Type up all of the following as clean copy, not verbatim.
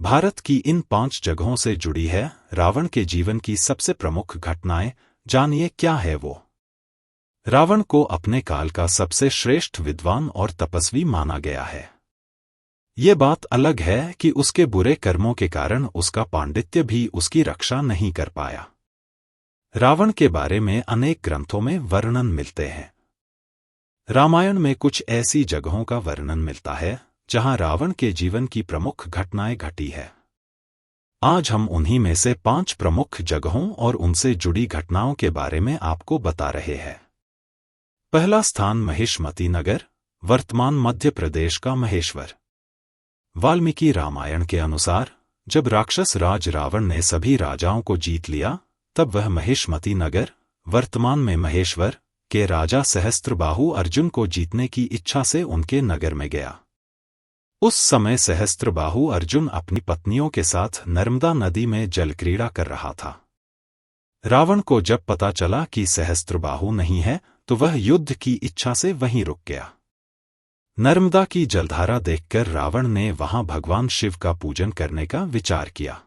भारत की इन 5 जगहों से जुड़ी है रावण के जीवन की सबसे प्रमुख घटनाएं। जानिए क्या है वो। रावण को अपने काल का सबसे श्रेष्ठ विद्वान और तपस्वी माना गया है। ये बात अलग है कि उसके बुरे कर्मों के कारण उसका पांडित्य भी उसकी रक्षा नहीं कर पाया। रावण के बारे में अनेक ग्रंथों में वर्णन मिलते हैं। रामायण में कुछ ऐसी जगहों का वर्णन मिलता है जहां रावण के जीवन की प्रमुख घटनाएं घटी है। आज हम उन्हीं में से 5 प्रमुख जगहों और उनसे जुड़ी घटनाओं के बारे में आपको बता रहे हैं। पहला स्थान महिष्मती नगर, वर्तमान मध्य प्रदेश का महेश्वर। वाल्मीकि रामायण के अनुसार जब राक्षस राज रावण ने सभी राजाओं को जीत लिया, तब वह महिष्मती नगर, वर्तमान में महेश्वर, के राजा सहस्त्रबाहु अर्जुन को जीतने की इच्छा से उनके नगर में गया। उस समय सहस्त्रबाहु अर्जुन अपनी पत्नियों के साथ नर्मदा नदी में जलक्रीड़ा कर रहा था। रावण को जब पता चला कि सहस्त्रबाहु नहीं है, तो वह युद्ध की इच्छा से वहीं रुक गया। नर्मदा की जलधारा देखकर रावण ने वहां भगवान शिव का पूजन करने का विचार किया।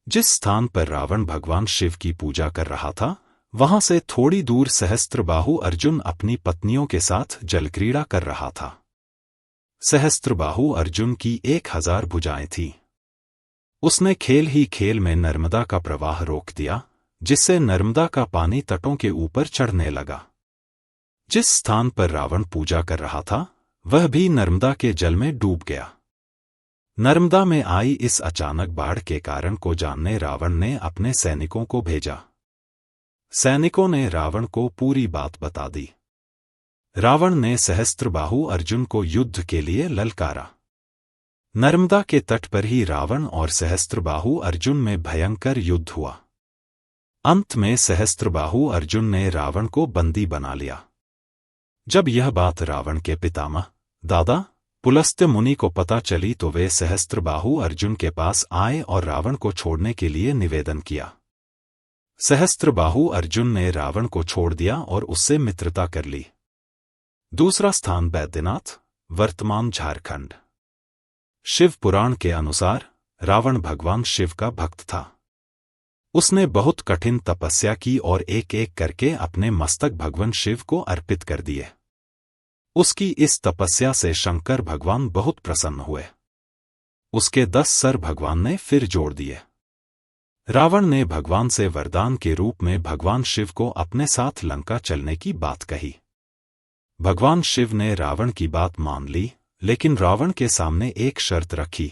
जिस स्थान पर रावण भगवान शिव की पूजा कर रहा था, वहां से थोड़ी दूर सहस्त्रबाहु अर्जुन अपनी पत्नियों के साथ जलक्रीड़ा कर रहा था। सहस्त्रबाहु अर्जुन की 1000 भुजाएं थीं। उसने खेल ही खेल में नर्मदा का प्रवाह रोक दिया, जिससे नर्मदा का पानी तटों के ऊपर चढ़ने लगा। जिस स्थान पर रावण पूजा कर रहा था, वह भी नर्मदा के जल में डूब गया। नर्मदा में आई इस अचानक बाढ़ के कारण को जानने रावण ने अपने सैनिकों को भेजा। सैनिकों ने रावण को पूरी बात बता दी। रावण ने सहस्त्रबाहु अर्जुन को युद्ध के लिए ललकारा। नर्मदा के तट पर ही रावण और सहस्त्रबाहु अर्जुन में भयंकर युद्ध हुआ। अंत में सहस्त्रबाहु अर्जुन ने रावण को बंदी बना लिया। जब यह बात रावण के पितामह, दादा पुलस्त्य मुनि को पता चली, तो वे सहस्त्रबाहु अर्जुन के पास आए और रावण को छोड़ने के लिए निवेदन किया। सहस्त्रबाहु अर्जुन ने रावण को छोड़ दिया और उससे मित्रता कर ली। दूसरा स्थान बैद्यनाथ, वर्तमान झारखंड। शिव पुराण के अनुसार रावण भगवान शिव का भक्त था। उसने बहुत कठिन तपस्या की और एक एक करके अपने मस्तक भगवान शिव को अर्पित कर दिए। उसकी इस तपस्या से शंकर भगवान बहुत प्रसन्न हुए। उसके 10 सर भगवान ने फिर जोड़ दिए। रावण ने भगवान से वरदान के रूप में भगवान शिव को अपने साथ लंका चलने की बात कही। भगवान शिव ने रावण की बात मान ली, लेकिन रावण के सामने एक शर्त रखी।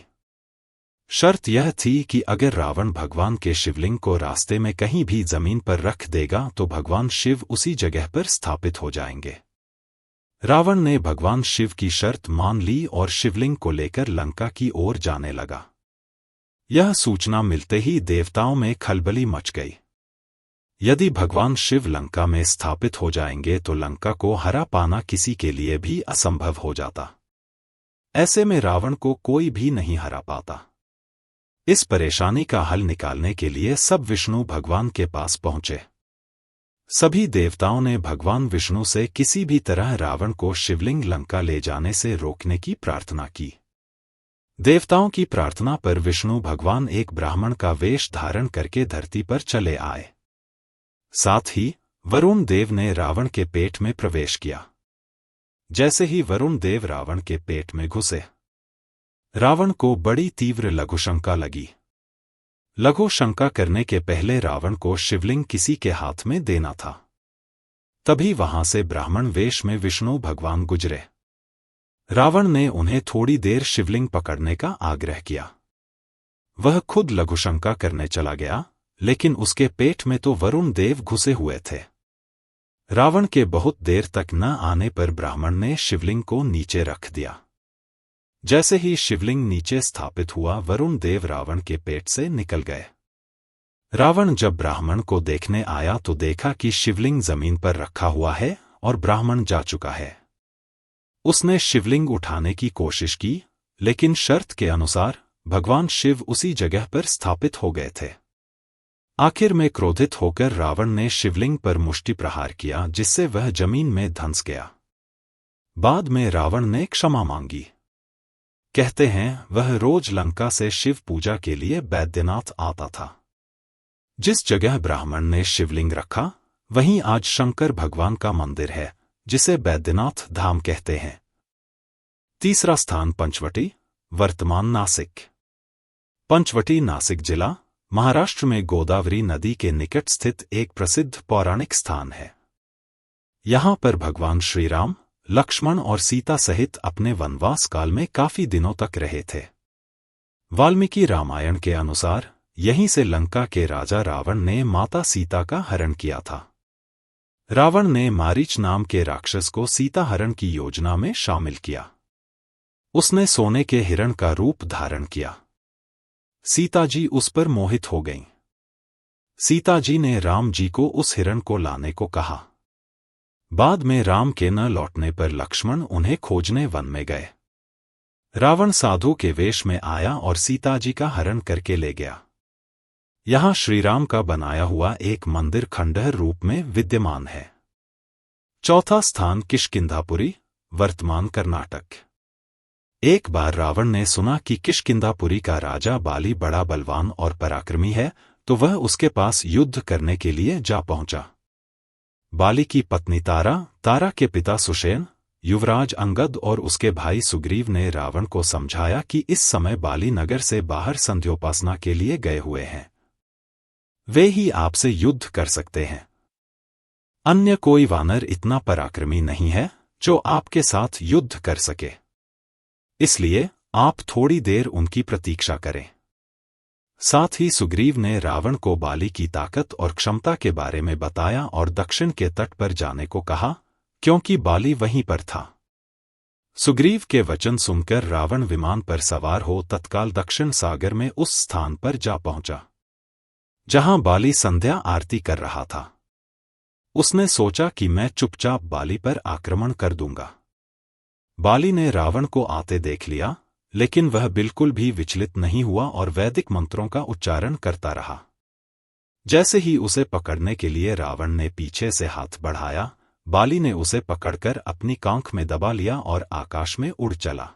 शर्त यह थी कि अगर रावण भगवान के शिवलिंग को रास्ते में कहीं भी जमीन पर रख देगा, तो भगवान शिव उसी जगह पर स्थापित हो जाएंगे। रावण ने भगवान शिव की शर्त मान ली और शिवलिंग को लेकर लंका की ओर जाने लगा। यह सूचना मिलते ही देवताओं में खलबली मच गई। यदि भगवान शिव लंका में स्थापित हो जाएंगे, तो लंका को हरा पाना किसी के लिए भी असंभव हो जाता। ऐसे में रावण को कोई भी नहीं हरा पाता। इस परेशानी का हल निकालने के लिए सब विष्णु भगवान के पास पहुंचे। सभी देवताओं ने भगवान विष्णु से किसी भी तरह रावण को शिवलिंग लंका ले जाने से रोकने की प्रार्थना की। देवताओं की प्रार्थना पर विष्णु भगवान एक ब्राह्मण का वेश धारण करके धरती पर चले आए। साथ ही वरुण देव ने रावण के पेट में प्रवेश किया। जैसे ही वरुण देव रावण के पेट में घुसे, रावण को बड़ी तीव्र लघुशंका लगी। लघुशंका करने के पहले रावण को शिवलिंग किसी के हाथ में देना था। तभी वहां से ब्राह्मण वेश में विष्णु भगवान गुजरे। रावण ने उन्हें थोड़ी देर शिवलिंग पकड़ने का आग्रह किया। वह खुद लघुशंका करने चला गया, लेकिन उसके पेट में तो वरुण देव घुसे हुए थे। रावण के बहुत देर तक न आने पर ब्राह्मण ने शिवलिंग को नीचे रख दिया। जैसे ही शिवलिंग नीचे स्थापित हुआ, वरुण देव रावण के पेट से निकल गए। रावण जब ब्राह्मण को देखने आया तो देखा कि शिवलिंग जमीन पर रखा हुआ है और ब्राह्मण जा चुका है। उसने शिवलिंग उठाने की कोशिश की, लेकिन शर्त के अनुसार भगवान शिव उसी जगह पर स्थापित हो गए थे। आखिर में क्रोधित होकर रावण ने शिवलिंग पर मुष्टि प्रहार किया, जिससे वह जमीन में धंस गया। बाद में रावण ने क्षमा मांगी। कहते हैं वह रोज लंका से शिव पूजा के लिए बैद्यनाथ आता था। जिस जगह ब्राह्मण ने शिवलिंग रखा वहीं आज शंकर भगवान का मंदिर है, जिसे बैद्यनाथ धाम कहते हैं। तीसरा स्थान पंचवटी, वर्तमान नासिक। पंचवटी नासिक जिला, महाराष्ट्र में गोदावरी नदी के निकट स्थित एक प्रसिद्ध पौराणिक स्थान है। यहाँ पर भगवान श्री राम, लक्ष्मण और सीता सहित अपने वनवास काल में काफी दिनों तक रहे थे। वाल्मीकि रामायण के अनुसार यहीं से लंका के राजा रावण ने माता सीता का हरण किया था। रावण ने मारीच नाम के राक्षस को सीता हरण की योजना में शामिल किया। उसने सोने के हिरण का रूप धारण किया। सीता जी उस पर मोहित हो गईं। सीता जी ने राम जी को उस हिरण को लाने को कहा। बाद में राम के न लौटने पर लक्ष्मण उन्हें खोजने वन में गए। रावण साधु के वेश में आया और सीता जी का हरण करके ले गया। यहाँ श्रीराम का बनाया हुआ एक मंदिर खंडहर रूप में विद्यमान है। चौथा स्थान किष्किंधापुरी, वर्तमान कर्नाटक। एक बार रावण ने सुना कि किष्किंधापुरी का राजा बाली बड़ा बलवान और पराक्रमी है, तो वह उसके पास युद्ध करने के लिए जा पहुंचा। बाली की पत्नी तारा के पिता सुषेण, युवराज अंगद और उसके भाई सुग्रीव ने रावण को समझाया कि इस समय बाली नगर से बाहर संध्योपासना के लिए गए हुए हैं। वे ही आपसे युद्ध कर सकते हैं। अन्य कोई वानर इतना पराक्रमी नहीं है जो आपके साथ युद्ध कर सके। इसलिए आप थोड़ी देर उनकी प्रतीक्षा करें। साथ ही सुग्रीव ने रावण को बाली की ताकत और क्षमता के बारे में बताया और दक्षिण के तट पर जाने को कहा, क्योंकि बाली वहीं पर था। सुग्रीव के वचन सुनकर रावण विमान पर सवार हो तत्काल दक्षिण सागर में उस स्थान पर जा पहुंचा जहां बाली संध्या आरती कर रहा था। उसने सोचा कि मैं चुपचाप बाली पर आक्रमण कर दूंगा। बाली ने रावण को आते देख लिया, लेकिन वह बिल्कुल भी विचलित नहीं हुआ और वैदिक मंत्रों का उच्चारण करता रहा। जैसे ही उसे पकड़ने के लिए रावण ने पीछे से हाथ बढ़ाया, बाली ने उसे पकड़कर अपनी कांख में दबा लिया और आकाश में उड़ चला।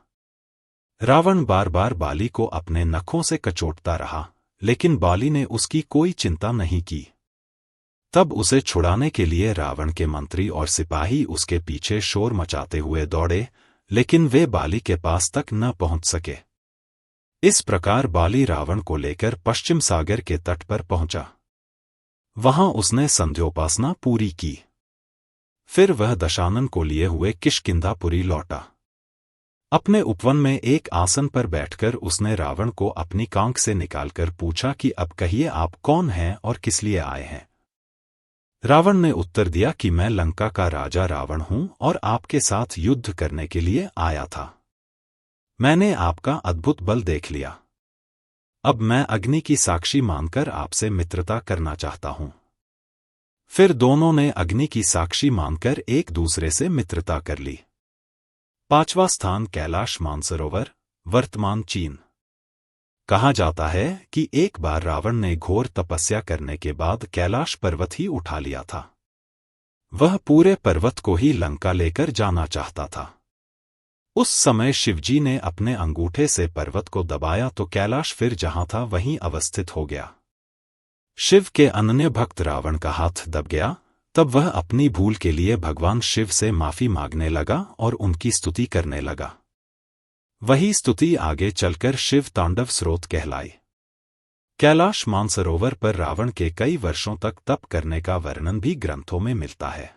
रावण बार बार बाली को अपने नखों से कचोटता रहा, लेकिन बाली ने उसकी कोई चिंता नहीं की। तब उसे छुड़ाने के लिए रावण के मंत्री और सिपाही उसके पीछे शोर मचाते हुए दौड़े, लेकिन वे बाली के पास तक न पहुंच सके। इस प्रकार बाली रावण को लेकर पश्चिम सागर के तट पर पहुंचा। वहां उसने संध्योपासना पूरी की। फिर वह दशानन को लिए हुए किष्किंधापुरी लौटा। अपने उपवन में एक आसन पर बैठकर उसने रावण को अपनी कांख से निकालकर पूछा कि अब कहिए आप कौन हैं और किस लिए आए हैं। रावण ने उत्तर दिया कि मैं लंका का राजा रावण हूं और आपके साथ युद्ध करने के लिए आया था। मैंने आपका अद्भुत बल देख लिया। अब मैं अग्नि की साक्षी मानकर आपसे मित्रता करना चाहता हूं। फिर दोनों ने अग्नि की साक्षी मानकर एक दूसरे से मित्रता कर ली। पांचवा स्थान कैलाश मानसरोवर, वर्तमान चीन। कहा जाता है कि एक बार रावण ने घोर तपस्या करने के बाद कैलाश पर्वत ही उठा लिया था। वह पूरे पर्वत को ही लंका लेकर जाना चाहता था। उस समय शिवजी ने अपने अंगूठे से पर्वत को दबाया तो कैलाश फिर जहां था वहीं अवस्थित हो गया। शिव के अनन्य भक्त रावण का हाथ दब गया। तब वह अपनी भूल के लिए भगवान शिव से माफी मांगने लगा और उनकी स्तुति करने लगा। वही स्तुति आगे चलकर शिव तांडव स्रोत कहलाई। कैलाश मानसरोवर पर रावण के कई वर्षों तक तप करने का वर्णन भी ग्रंथों में मिलता है।